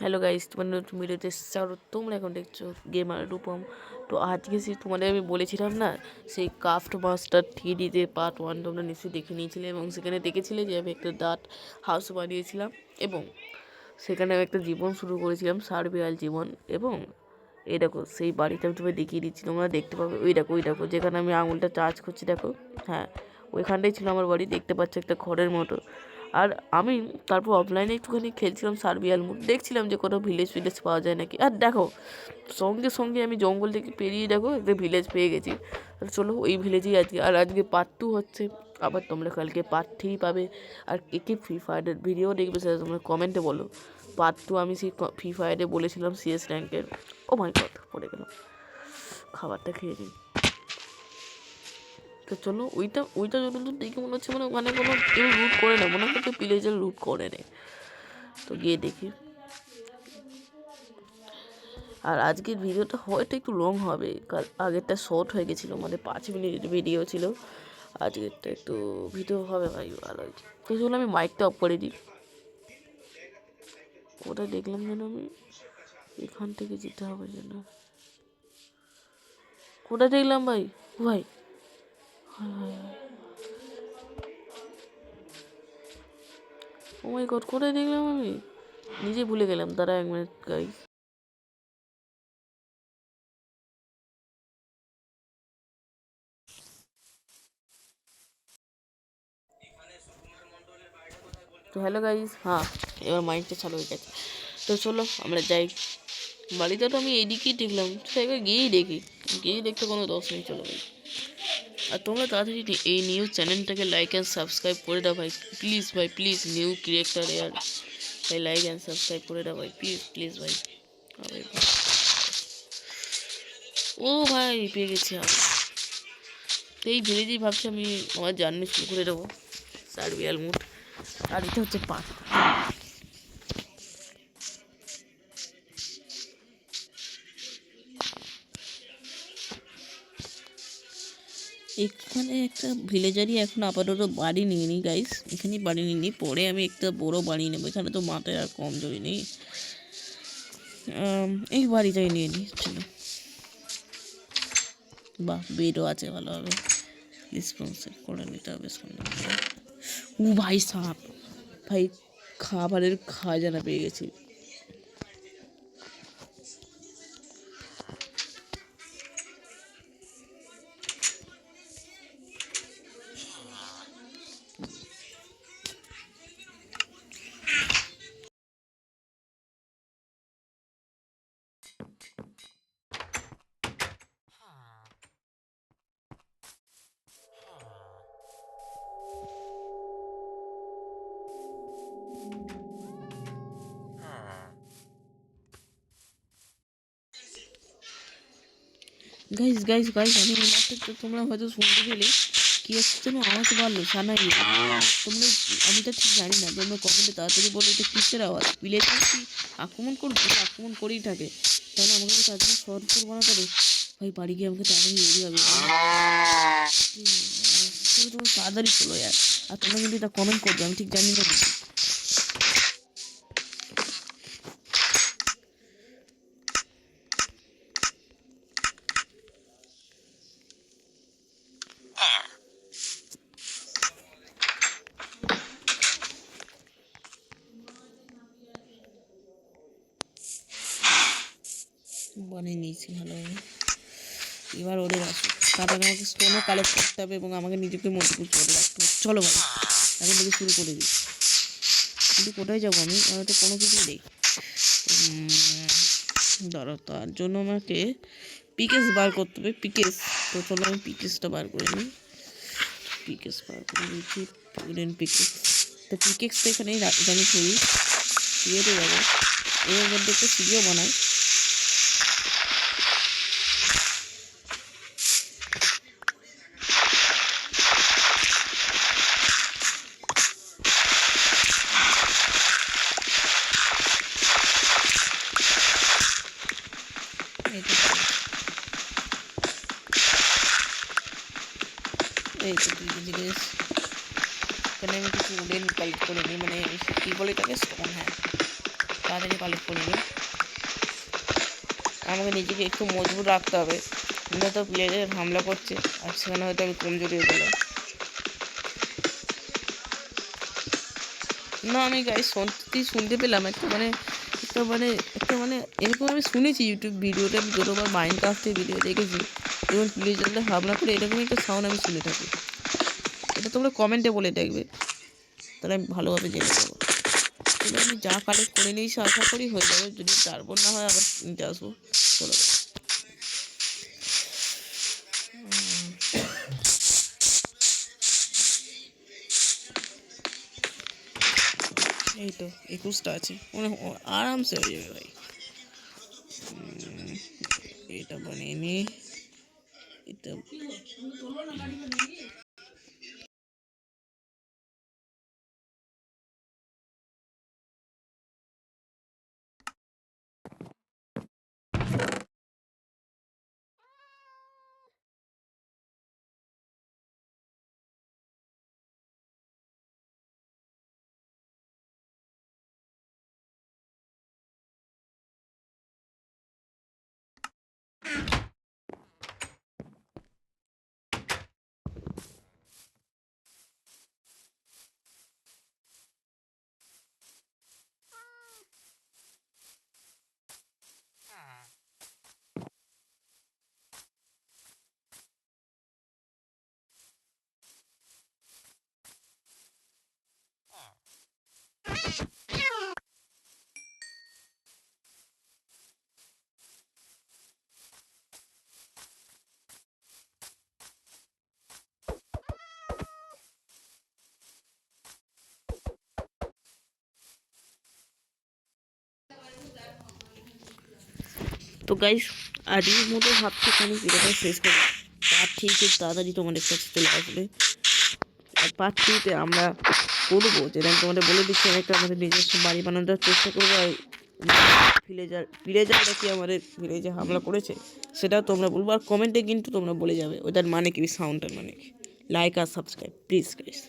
Hello guys, তোমার নতুন ভিডিওতে স্বাগত। তোমরা এখন দেখছো গেমার রূপম। তো আজকে তোমাদের আমি বলেছিলাম না, সেই ক্রাফট মাস্টার 3Dতে পার্ট 1 তোমরা নিশ্চয়ই দেখে নিয়েছিলে এবং সেখানে দেখেছিলে যে আমি একটা ডার্ট হাউস বানিয়েছিলাম এবং সেখানে আমি একটা জীবন শুরু করেছিলাম, সার্ভিয়াল জীবন। এবং এই দেখো সেই বাড়িটা আমি তোমায় দেখিয়ে দিচ্ছি, তোমরা দেখতে পাবে। ওই দেখো যেখানে আমি আঙুলটা চার্জ করছি, দেখো হ্যাঁ ওইখানটাই ছিল আমার বাড়ি। দেখতে পাচ্ছ একটা ঘরের মতো। আর আমি তারপর অফলাইনে একটুখানি খেলছিলাম সার্ভিয়াল মোড, দেখছিলাম যে কোনো ভিলেজ পাওয়া যায় নাকি। আর দেখো সঙ্গে সঙ্গে আমি জঙ্গল থেকে পেরিয়ে দেখো একটা ভিলেজ পেয়ে গেছি। চলো ওই ভিলেজেই আজকে। আর আজকে পার্ট 2 হচ্ছে, আবার তোমরা কালকে পার্ট 3 পাবে। আর কে ফ্রি ফায়ারের ভিডিও দেখবে সেটা তোমরা কমেন্টে বলো। পার্ট 2 আমি সেই ফ্রি ফায়ারে বলেছিলাম CS র্যাঙ্কের। ও মাই গড, পড়ে গেলাম, খাবারটা খেয়ে নিই। তো চলো ওইটা যতদূর দেখে মনে হচ্ছে মানে ওখানে কোনো কেউ লুট করে না, মনে হচ্ছে ভিলেজের লুট করে নেয়। তো গিয়ে দেখি। আর আজকের ভিডিওটা হয়তো একটু লং হবে, কারণ আগেরটা শর্ট হয়ে গেছিলো, মানে 5 মিনিট ভিডিও ছিল। আজকেরটা একটু ভিডিও হবে ভাই, ভালোই। তো চলো আমি মাইকটা অফ করে দিই। ওটা দেখলাম যেন আমি এখান থেকে যেতে হবে যেন, কোটা দেখলাম ভাই। ভাই ও মাই গড, কোথায় দেখলাম আমি নিজে ভুলে গেলাম। তারা 1 মিনিট গাইস। তো হ্যালো গাইস, হ্যাঁ এবার মাইন্ডটা চালু হয়ে গেছে। তো চলো আমরা যাই। বাড়িতে তো আমি এইদিকেই দেখলাম, তো একবার গিয়েই দেখি। গিয়ে দেখতে কোনো দোষ নেই, চলো ভাই। আর তোমরা তাড়াতাড়ি এই নিউজ চ্যানেলটাকে লাইক অ্যান্ড সাবস্ক্রাইব করে দাও ভাই, প্লিজ ভাই, প্লিজ। নিউ ক্রিয়েটার আর ভাই, লাইক অ্যান্ড সাবস্ক্রাইব করে দাও ভাই, প্লিজ প্লিজ ভাই। ও ভাই পেয়ে গেছি আমি। তো এই ভিলেজেই ভাবছি আমি আমার জার্নি শুরু করে দেবো, সার্ভিয়াল মুড। আর এটা হচ্ছে পার্ট। এখানে একটা ভিলেজারই এখন আপাতত বাড়ি নিয়ে নিই গাইস, এখানেই বাড়ি নিয়ে নিই, পরে আমি একটা বড় বাড়ি নেবো। এখানে তো মাথায় আর কম জড়ি নেই, এই বাড়িটাই নিয়ে নিই চলো। বাহ, বেডও আছে ভালোভাবে, স্পন্সর করে নিতে হবে। ও ভাই সাপ, ভাই খাবারের খাজানা পেয়ে গেছি। গাইস গাইস গাইস, আমি মাত্র, তো তোমরা হয়তো শুনতে পেলে কি একটা যেন আওয়াজ বাড়লো সানাই। তোমরা, আমি তো ঠিক জানি না, তোমরা কমেন্টে তাড়াতাড়ি বলো এটা কিসের আওয়াজ। ভিলেজার কি আক্রমণ করবে? আক্রমণ করেই থাকে, তাহলে আমাকে তো তার জন্য শর্ট বানাতে হবে ভাই। বাড়ি গিয়ে আমাকে তাড়াতাড়ি এগিয়ে হবে, তোমরা তাড়াতাড়ি চলো ইয়ার। আর তোমরা কিন্তু এটা কমেন্ট করবে, আমি ঠিক জানি না। বানিয়ে নিয়েছি ভালোভাবে, এবার ওদের আসে। তার আগে আমাকে স্টোনও কালেক্ট করতে হবে এবং আমাকে নিজেকে মজবুত করে রাখতে হবে। চলো ভাই এখন থেকে শুরু করে দিই। কিন্তু কোথায় যাবো আমি, আমার তো কোনো কিছু নেই। ধরো তার জন্য আমাকে পিকেস বার করতে হবে, পিকেস। তো চলো আমি পিকেসটা বার করে নিই। পিকেস বার করে নিয়েছি, পিকেস। তো পিকেসটা এখানেই আমি ছবি সিঁড়িতে যাবো, এর মধ্যে একটা সিঁড়িও বানাই। এই তো জিনিস এখানে আমি কিছু উডেন কালেক্ট করে নিই, মানে কী বলে এটাকে, স্টোন। হ্যাঁ তাড়াতাড়ি কালেক্ট করে নিই। আমাকে নিজেকে একটু মজবুত রাখতে হবে, তো প্লেয়ারের হামলা করছে আর সেখানে হয়তো আমি কমজোরি হয়ে গেলাম। না আমি গাইস শুনতে পেলাম একটা মানে এরকম আমি শুনেছি ইউটিউব ভিডিওতে, আমি যতবার মাইনক্রাফটের ভিডিও দেখেছি এবং প্লেয়ারদের হামলা করে এরকমই একটা সাউন্ড আমি শুনে থাকি। এটা তোমরা কমেন্টে বলে দেখবে, তাহলে আমি ভালোভাবে জেনে যাবো। তাহলে আমি যা কালেক্ট করে নিয়েছি আশা করি হয়ে যাবে, যদি তারপর না হয় আবার নিতে আসবো। চলো এই তো 21টা আছে, মানে আরামসে হয়ে যাবে ভাই। এটা বানিয়ে নি, এটা তো গাইস আজকের মতো ভাবছি আমি ভিডিওটা শেষ করি। পার্ট 3 খুব তাড়াতাড়ি তোমাদের কাছে চলে আসবে। আর পার্ট 3-তে আমরা করবো, যেটা আমি তোমাদের বলে দিচ্ছি, আমি একটা আমাদের নিজস্ব বাড়ি বানানোর চেষ্টা করবো। আর ভিলেজারটা কি আমাদের ভিলেজে হামলা করেছে সেটাও তোমরা বলবো, আর কমেন্টে কিন্তু তোমরা বলে যাবে ওটার মানে কি, সাউন্ডটার মানে কি। লাইক আর সাবস্ক্রাইব প্লিজ গাইস।